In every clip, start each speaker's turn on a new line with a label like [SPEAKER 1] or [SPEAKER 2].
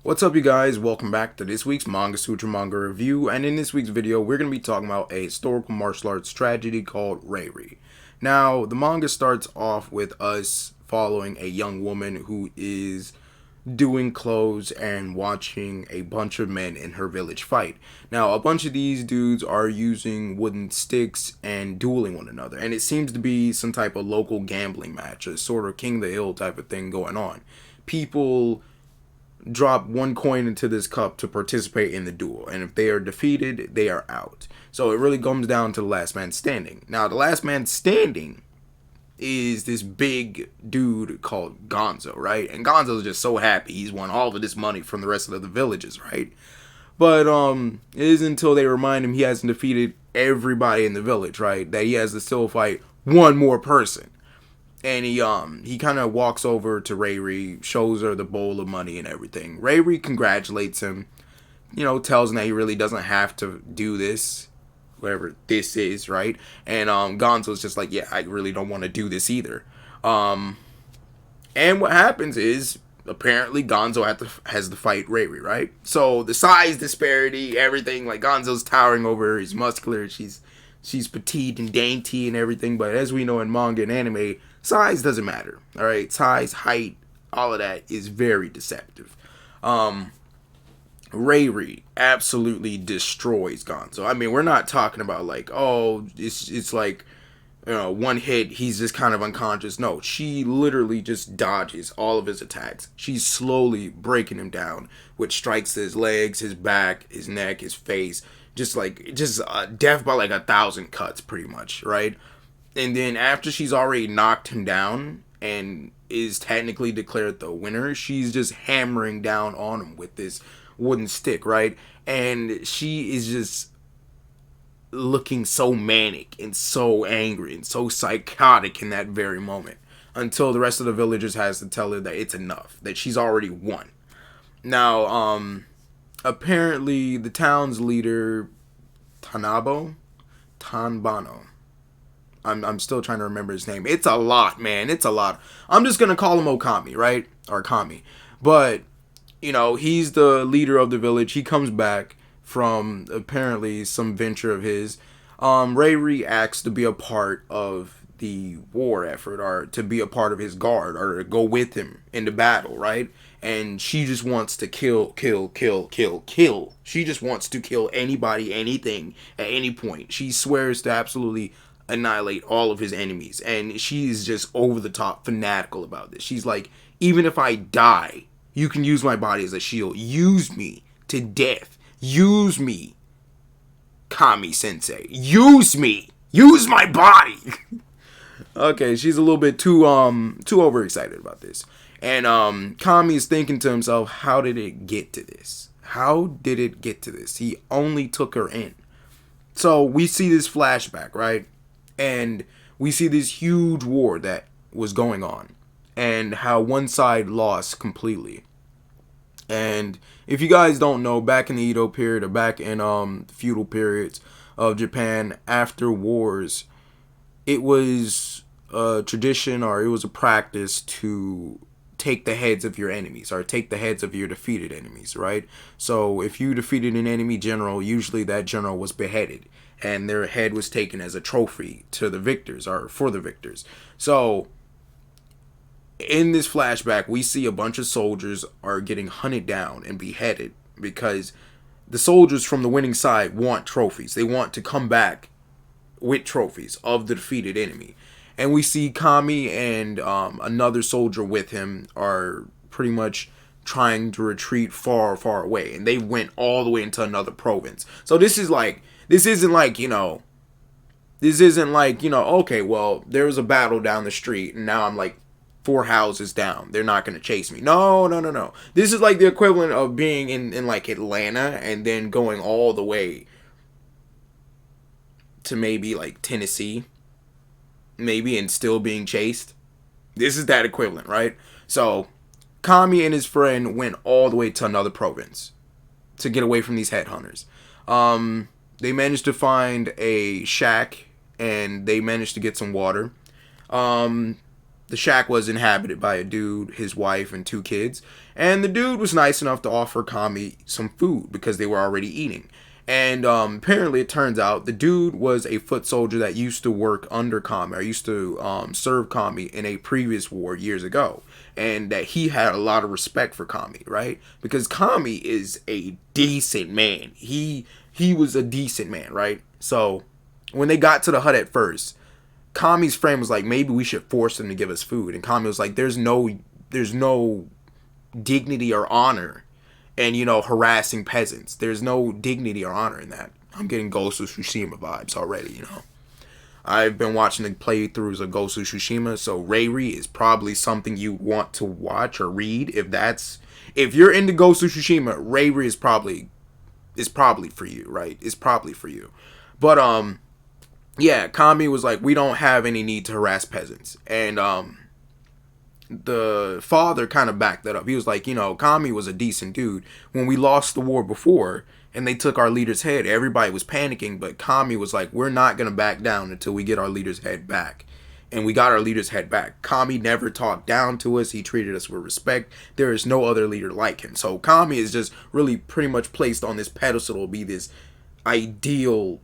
[SPEAKER 1] What's up, you guys? Welcome back to this week's Manga Sutra Manga review, and in this week's video, we're going to be talking about a historical martial arts tragedy called Reiri. Now, the manga starts off with us following a young woman who is doing clothes and watching a bunch of men in her village fight. Now, a bunch of these dudes are using wooden sticks and dueling one another, and it seems to be some type of local gambling match, a sort of King of the Hill type of thing going on. People drop one coin into this cup to participate in the duel, and if they are defeated, they are out. So it really comes down to the last man standing. Now, the last man standing is this big dude called Gonzo, right? And Gonzo's just so happy he's won all of this money from the rest of the villages, right? But it isn't until they remind him he hasn't defeated everybody in the village, right, that he has to still fight one more person. And he kind of walks over to Reiri, shows her the bowl of money and everything. Reiri congratulates him, tells him that he really doesn't have to do this, whatever this is, right? And Gonzo's just like, yeah, I really don't want to do this either. And what happens is, apparently Gonzo has to fight Reiri, right? So the size disparity, everything, like Gonzo's towering over her, he's muscular, she's petite and dainty and everything, but as we know in manga and anime, size doesn't matter. All right, size, height, all of that is very deceptive. Reiri absolutely destroys Gonzo. I mean, we're not talking about like, oh, it's like, one hit, he's just kind of unconscious. No, she literally just dodges all of his attacks. She's slowly breaking him down with strikes to his legs, his back, his neck, his face. Just death by like 1,000 cuts, pretty much, right? And then after she's already knocked him down and is technically declared the winner, she's just hammering down on him with this wooden stick, right? And she is just looking so manic and so angry and so psychotic in that very moment, until the rest of the villagers has to tell her that it's enough, that she's already won. Now, apparently the town's leader, Tanbano, I'm still trying to remember his name. It's a lot, man. It's a lot. I'm just gonna call him Okami, right? Or Kami. But he's the leader of the village. He comes back from apparently some venture of his. Reiri asks to be a part of the war effort, or to be a part of his guard, or to go with him into battle, right? And she just wants to kill. She just wants to kill anybody, anything, at any point. She swears to absolutely annihilate all of his enemies. And she's just over the top fanatical about this. She's like, even if I die, you can use my body as a shield. Use me to death. Use me, Kami-sensei. Use me. Use my body. Okay, she's a little bit too overexcited about this. And Kami is thinking to himself, how did it get to this? How did it get to this? He only took her in. So we see this flashback, right? And we see this huge war that was going on, and how one side lost completely. And if you guys don't know, back in the Edo period, or back in feudal periods of Japan, after wars, it was a tradition, or it was a practice to take the heads of your enemies, or take the heads of your defeated enemies, right? So if you defeated an enemy general, usually that general was beheaded, and their head was taken as a trophy to the victors, or for the victors. So in this flashback, we see a bunch of soldiers are getting hunted down and beheaded, because the soldiers from the winning side want trophies. They want to come back with trophies of the defeated enemy. And we see Kami and another soldier with him are pretty much trying to retreat far, far away. And they went all the way into another province. So this isn't like, okay, well, there was a battle down the street, and now I'm like 4 houses down. They're not going to chase me. No. This is like the equivalent of being in like Atlanta, and then going all the way to maybe like Tennessee, maybe, and still being chased. This is that equivalent, right? So Kami and his friend went all the way to another province to get away from these headhunters. They managed to find a shack, and they managed to get some water. The shack was inhabited by a dude, his wife, and 2 kids. And the dude was nice enough to offer Kami some food because they were already eating. And apparently, it turns out the dude was a foot soldier that used to work under Kami, or used to serve Kami in a previous war years ago. And that he had a lot of respect for Kami, right? Because Kami is a decent man. He was a decent man, right? So when they got to the hut at first, Kami's friend was like, maybe we should force them to give us food. And Kami was like, there's no dignity or honor and, harassing peasants. There's no dignity or honor in that. I'm getting Ghost of Tsushima vibes already. I've been watching the playthroughs of Ghost of Tsushima, so Reiri is probably something you want to watch or read. If you're into Ghost of Tsushima, Reiri is probably for you, right? It's probably for you. But yeah, Kami was like, we don't have any need to harass peasants. And the father kind of backed that up. He was like, Kami was a decent dude. When we lost the war before and they took our leader's head, everybody was panicking, but Kami was like, we're not going to back down until we get our leader's head back. And we got our leader's head back. Kami never talked down to us. He treated us with respect. There is no other leader like him. So Kami is just really pretty much placed on this pedestal to be this ideal,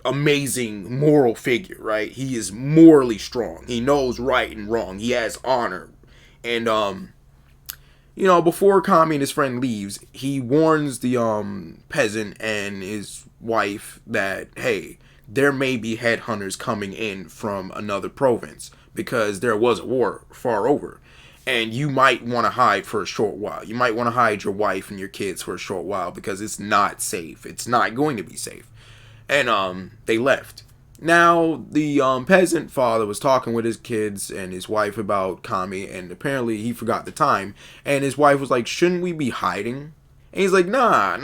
[SPEAKER 1] amazing moral figure, right? He is morally strong. He knows right and wrong. He has honor. And before Kami and his friend leaves, he warns the peasant and his wife that, hey, there may be headhunters coming in from another province because there was a war far over. And you might want to hide for a short while. You might want to hide your wife and your kids for a short while because it's not safe. It's not going to be safe. And they left. Now, the peasant father was talking with his kids and his wife about Kami, and apparently he forgot the time. And his wife was like, shouldn't we be hiding? And he's like, nah.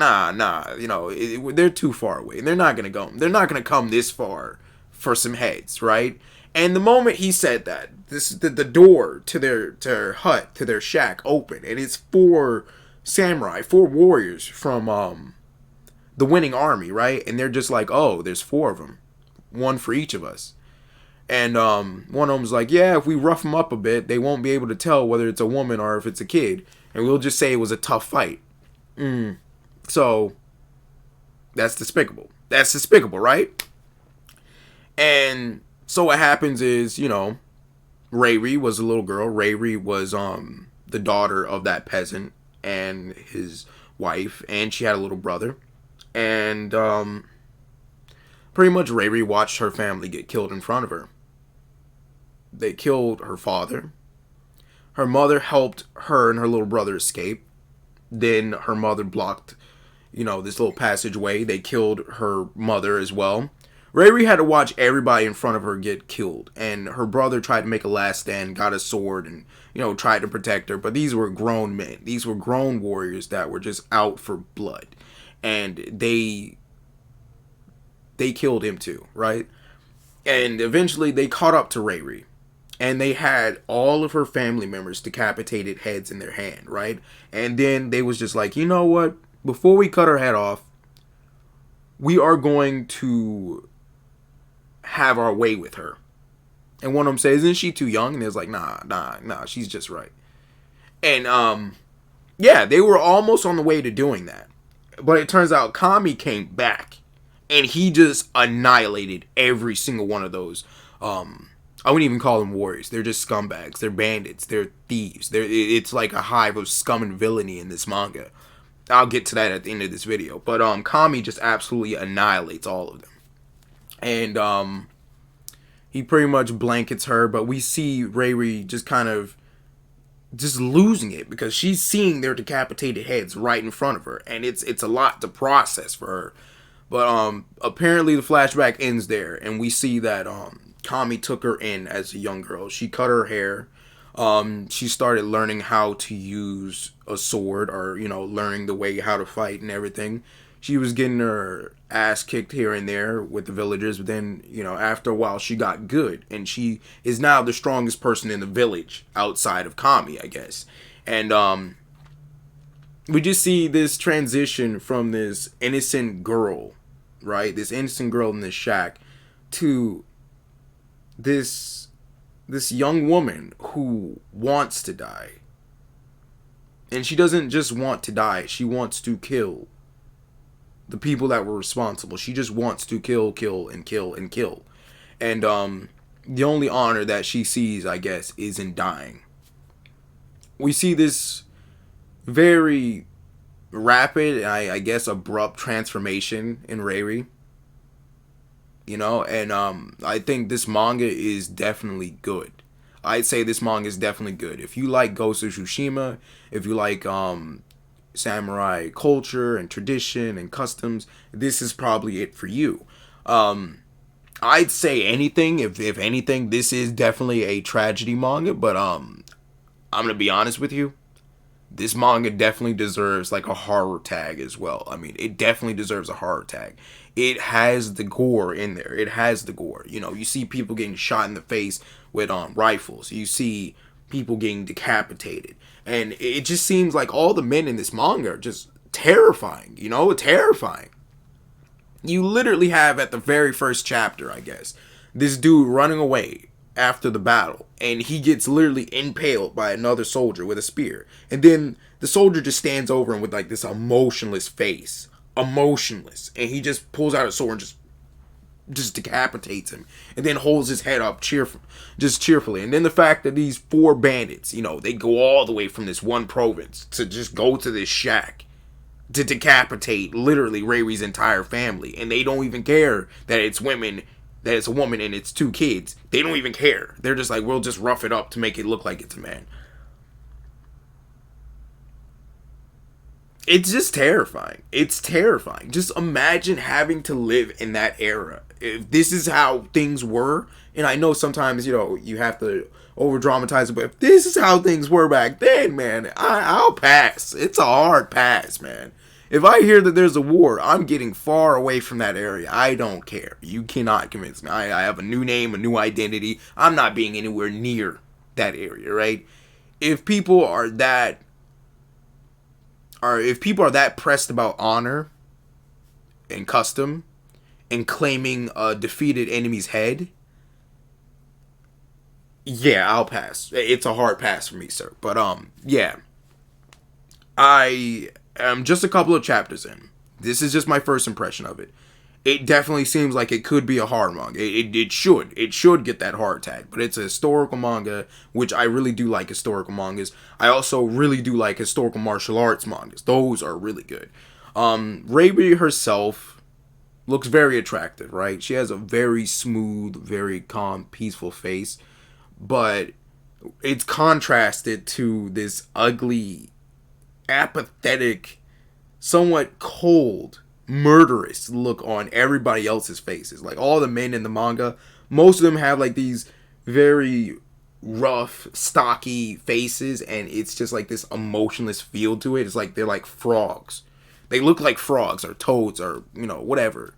[SPEAKER 1] They're too far away. They're not going to go. They're not going to come this far for some heads, right? And the moment he said that, the door to their hut, to their shack opened, and it's 4 warriors from the winning army, right? And they're just like, oh, there's 4 of them. 1 for each of us. And one of them was like, yeah, if we rough them up a bit, they won't be able to tell whether it's a woman or if it's a kid. And we'll just say it was a tough fight. So, that's despicable. That's despicable, right? And so what happens is, Reiri was a little girl. Reiri was the daughter of that peasant and his wife. And she had a little brother. And pretty much Reiri watched her family get killed in front of her. They killed her father. Her mother helped her and her little brother escape. Then her mother blocked, this little passageway. They killed her mother as well. Reiri had to watch everybody in front of her get killed. And her brother tried to make a last stand, got a sword, and, tried to protect her. But these were grown men. These were grown warriors that were just out for blood. And they killed him too, right? And eventually they caught up to Reiri. And they had all of her family members' decapitated heads in their hand, right? And then they was just like, you know what? Before we cut her head off, we are going to have our way with her. And one of them says, isn't she too young? And they was like, nah, she's just right. And yeah, they were almost on the way to doing that. But it turns out Kami came back. And he just annihilated every single one of those. I wouldn't even call them warriors. They're just scumbags. They're bandits. They're thieves. It's like a hive of scum and villainy in this manga. I'll get to that at the end of this video. But Kami just absolutely annihilates all of them. And he pretty much blankets her. But we see Reiri just kind of just losing it because she's seeing their decapitated heads right in front of her. And it's a lot to process for her. But apparently the flashback ends there, and we see that Kami took her in as a young girl. She cut her hair. She started learning how to use a sword, or learning the way how to fight and everything. She was getting her ass kicked here and there with the villagers, but then after a while she got good, and she is now the strongest person in the village outside of Kami, I guess. And we just see this transition from this innocent girl. Right, this innocent girl in this shack, to this young woman who wants to die, And she doesn't just want to die. She wants to kill the people that were responsible. She just wants to kill, kill, and kill, and kill. And the only honor that she sees, I guess, is in dying. We see this very rapid, I guess, abrupt transformation in Reiri. You know, and I think this manga is definitely good. I'd say this manga is definitely good. If you like Ghost of Tsushima, if you like samurai culture and tradition and customs, this is probably it for you. I'd say anything, if anything, this is definitely a tragedy manga, but I'm gonna be honest with you. This manga definitely deserves like a horror tag as well. I mean, it definitely deserves a horror tag. It has the gore in there. It has the gore. You know, you see people getting shot in the face with rifles. You see people getting decapitated. And it just seems like all the men in this manga are just terrifying, you know, terrifying. You literally have at the very first chapter, I guess, this dude running away after the battle, and he gets literally impaled by another soldier with a spear. And then the soldier just stands over him with like this emotionless face. Emotionless. And he just pulls out a sword and just decapitates him, and then holds his head up cheerfully. And then the fact that these 4 bandits, you know, they go all the way from this one province to just go to this shack to decapitate literally Reiri's entire family, and they don't even care that it's women, that it's a woman and it's 2 kids. They don't even care. They're just like, we'll just rough it up to make it look like it's a man. It's just terrifying. It's terrifying. Just imagine having to live in that era. If this is how things were, and I know sometimes, you know, you have to over dramatize it, but if this is how things were back then, man, I'll pass. It's a hard pass, man. If I hear that there's a war, I'm getting far away from that area. I don't care. You cannot convince me. I have a new name, a new identity. I'm not being anywhere near that area, right? If people are that pressed about honor and custom and claiming a defeated enemy's head, yeah, I'll pass. It's a hard pass for me, sir. But yeah, I am just a couple of chapters in. This is just my first impression of it. It definitely seems like it could be a horror manga. It should get that horror tag, but it's a historical manga, which I really do like historical mangas. I also really do like historical martial arts mangas. Those are really good. Reiri herself looks very attractive, right? She has a very smooth, very calm, peaceful face, but it's contrasted to this ugly, apathetic, somewhat cold, murderous look on everybody else's faces. Like all the men in the manga, most of them have like these very rough, stocky faces, and it's just like this emotionless feel to it. It's like they're like frogs. They look like frogs or toads or, you know, whatever.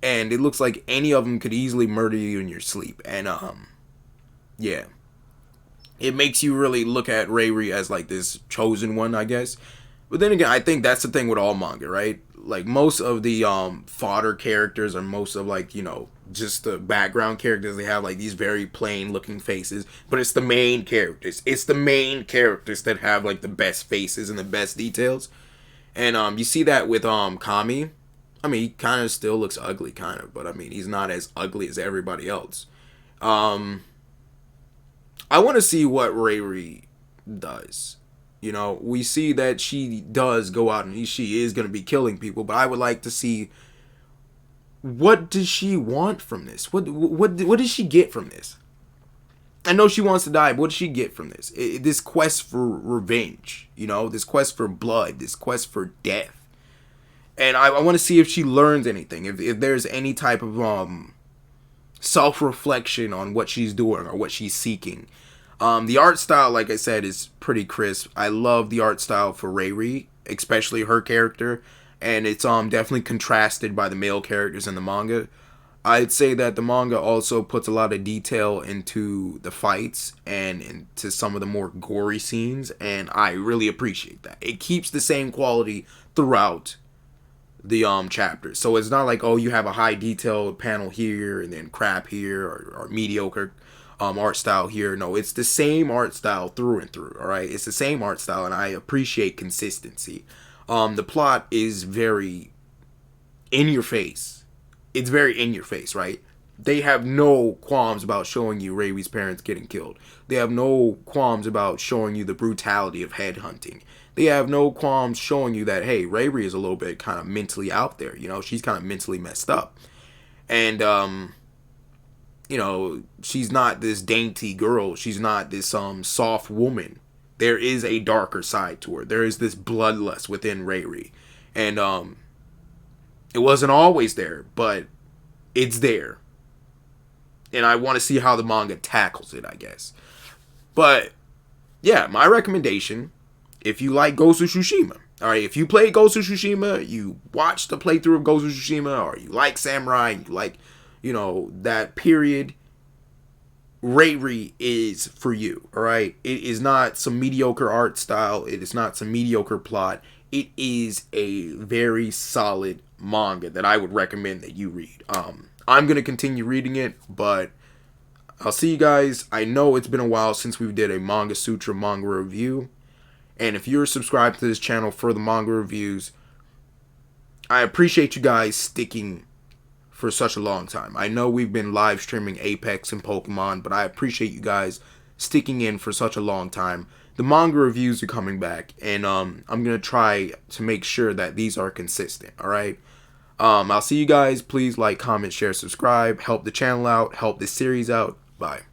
[SPEAKER 1] And it looks like any of them could easily murder you in your sleep. And yeah. It makes you really look at Reiri as like this chosen one, I guess. But then again, I think that's the thing with all manga, right? Like most of the fodder characters, or most of like, you know, just the background characters, they have like these very plain looking faces, but it's the main characters. It's the main characters that have like the best faces and the best details. And you see that with Kami. I mean, he kind of still looks ugly, kind of, but I mean, he's not as ugly as everybody else. I want to see what Reiri does. You know, we see that she does go out and she is going to be killing people, but I would like to see, what does she want from this? What does she get from this? I know she wants to die, but what does she get from this? This quest for revenge, you know, this quest for blood, this quest for death. And I want to see if she learns anything, if there's any type of self-reflection on what she's doing or what she's seeking. The art style, like I said, is pretty crisp. I love the art style for Reiri, especially her character, and it's definitely contrasted by the male characters in the manga. I'd say that the manga also puts a lot of detail into the fights and into some of the more gory scenes, and I really appreciate that. It keeps the same quality throughout the chapters. So it's not like, oh, you have a high detailed panel here and then crap here, or mediocre. art style here. No, it's the same art style through and through. All right, it's the same art style, and I appreciate consistency. The plot is very in your face. It's very in your face, right? They have no qualms about showing you Reiri's parents getting killed. They have no qualms about showing you the brutality of headhunting. They have no qualms showing you that, hey, Reiri is a little bit kind of mentally out there. You know, she's kind of mentally messed up. And, you know, she's not this dainty girl. She's not this soft woman. There is a darker side to her. There is this bloodlust within Reiri. And it wasn't always there, but it's there. And I want to see how the manga tackles it, I guess. But, yeah, my recommendation, if you like Ghost of Tsushima, alright, if you play Ghost of Tsushima, you watch the playthrough of Ghost of Tsushima, or you like Samurai, and you like, you know, that period, Reiri is for you, alright? It is not some mediocre art style. It is not some mediocre plot. It is a very solid manga that I would recommend that you read. I'm going to continue reading it, but I'll see you guys. I know it's been a while since we did a Manga Sutra Manga review. And if you're subscribed to this channel for the manga reviews, I appreciate you guys sticking for such a long time. I know we've been live streaming Apex and Pokemon, but I appreciate you guys sticking in for such a long time. The manga reviews are coming back, and I'm going to try to make sure that these are consistent, alright? I'll see you guys. Please like, comment, share, subscribe. Help the channel out. Help this series out. Bye.